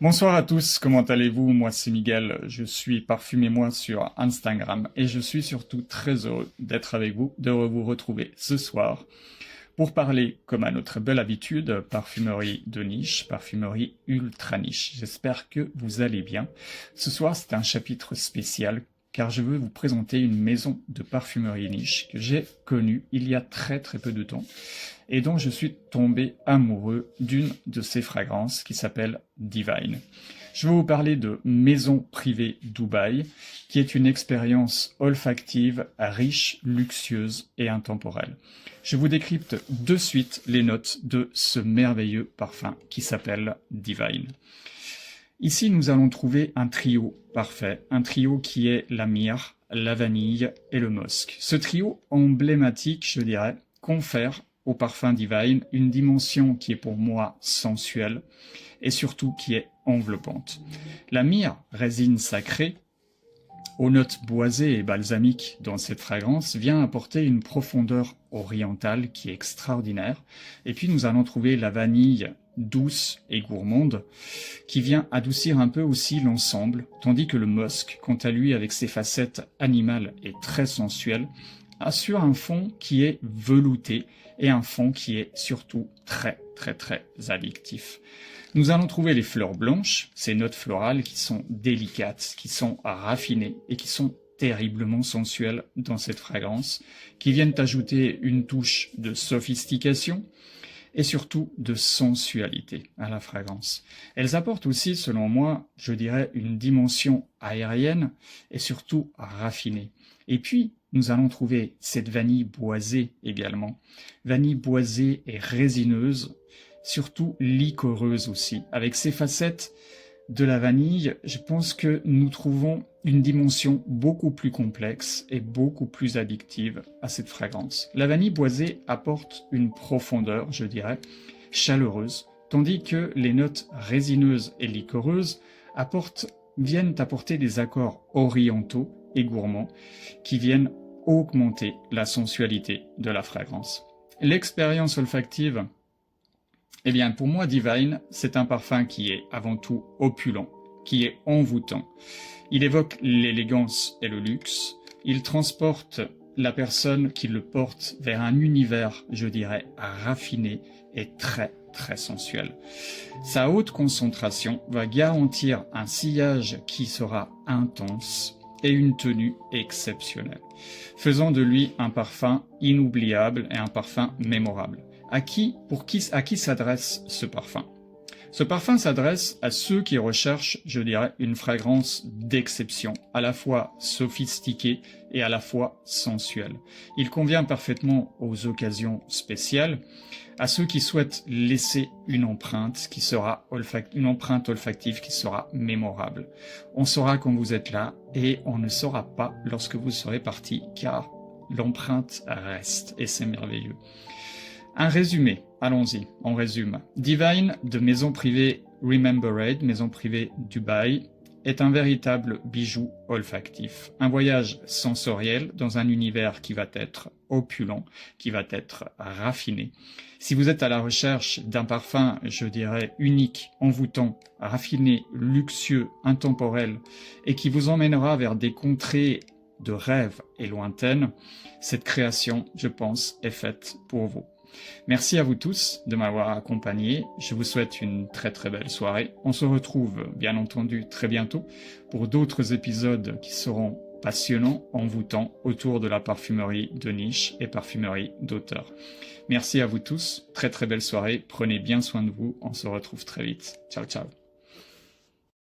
Bonsoir à tous, comment allez-vous? Moi c'est Miguel, je suis Parfumez-moi sur Instagram et je suis surtout très heureux d'être avec vous, de vous retrouver ce soir pour parler, comme à notre belle habitude, parfumerie de niche, parfumerie ultra niche. J'espère que vous allez bien. Ce soir c'est un chapitre spécial car je veux vous présenter une maison de parfumerie niche que j'ai connue il y a très peu de temps et dont je suis tombé amoureux d'une de ses fragrances qui s'appelle Divine. Je vais vous parler de Maison Privée Dubaï, qui est une expérience olfactive riche, luxueuse et intemporelle. Je vous décrypte de suite les notes de ce merveilleux parfum qui s'appelle Divine. Ici, nous allons trouver un trio parfait, un trio qui est la myrrhe, la vanille et le musc. Ce trio emblématique, je dirais, confère au parfum Divine une dimension qui est pour moi sensuelle et surtout qui est enveloppante. La myrrhe, résine sacrée, aux notes boisées et balsamiques dans cette fragrance, vient apporter une profondeur orientale qui est extraordinaire. Et puis nous allons trouver la vanille douce et gourmande, qui vient adoucir un peu aussi l'ensemble, tandis que le musc, quant à lui, avec ses facettes animales et très sensuelles, assure un fond qui est velouté et un fond qui est surtout très addictif. Nous allons trouver les fleurs blanches, ces notes florales qui sont délicates, qui sont raffinées et qui sont terriblement sensuelles dans cette fragrance, qui viennent ajouter une touche de sophistication et surtout de sensualité à la fragrance. Elles apportent aussi, selon moi, je dirais, une dimension aérienne et surtout raffinée. Et puis, nous allons trouver cette vanille boisée également. Vanille boisée et résineuse, surtout liquoreuse aussi. Avec ces facettes de la vanille, je pense que nous trouvons une dimension beaucoup plus complexe et beaucoup plus addictive à cette fragrance. La vanille boisée apporte une profondeur, je dirais, chaleureuse, tandis que les notes résineuses et liquoreuses viennent apporter des accords orientaux et gourmands qui viennent augmenter la sensualité de la fragrance. L'expérience olfactive, eh bien, pour moi, Divine, c'est un parfum qui est avant tout opulent, qui est envoûtant. Il évoque l'élégance et le luxe. Il transporte la personne qui le porte vers un univers, je dirais, raffiné et très sensuel. Sa haute concentration va garantir un sillage qui sera intense et une tenue exceptionnelle, faisant de lui un parfum inoubliable et un parfum mémorable. À qui s'adresse ce parfum? Ce parfum s'adresse à ceux qui recherchent, je dirais, une fragrance d'exception, à la fois sophistiquée et à la fois sensuelle. Il convient parfaitement aux occasions spéciales, à ceux qui souhaitent laisser une empreinte qui sera une empreinte olfactive qui sera mémorable. On saura quand vous êtes là et on ne saura pas lorsque vous serez parti, car l'empreinte reste et c'est merveilleux. Un résumé, allons-y, on résume. Divine de Maison Privée Remembered, Maison Privée Dubaï, est un véritable bijou olfactif. Un voyage sensoriel dans un univers qui va être opulent, qui va être raffiné. Si vous êtes à la recherche d'un parfum, je dirais, unique, envoûtant, raffiné, luxueux, intemporel, et qui vous emmènera vers des contrées de rêves et lointaines, cette création, je pense, est faite pour vous. Merci à vous tous de m'avoir accompagné. Je vous souhaite une très belle soirée. On se retrouve bien entendu très bientôt pour d'autres épisodes qui seront passionnants, envoûtants autour de la parfumerie de niche et parfumerie d'auteur. Merci à vous tous. Très belle soirée. Prenez bien soin de vous. On se retrouve très vite. Ciao.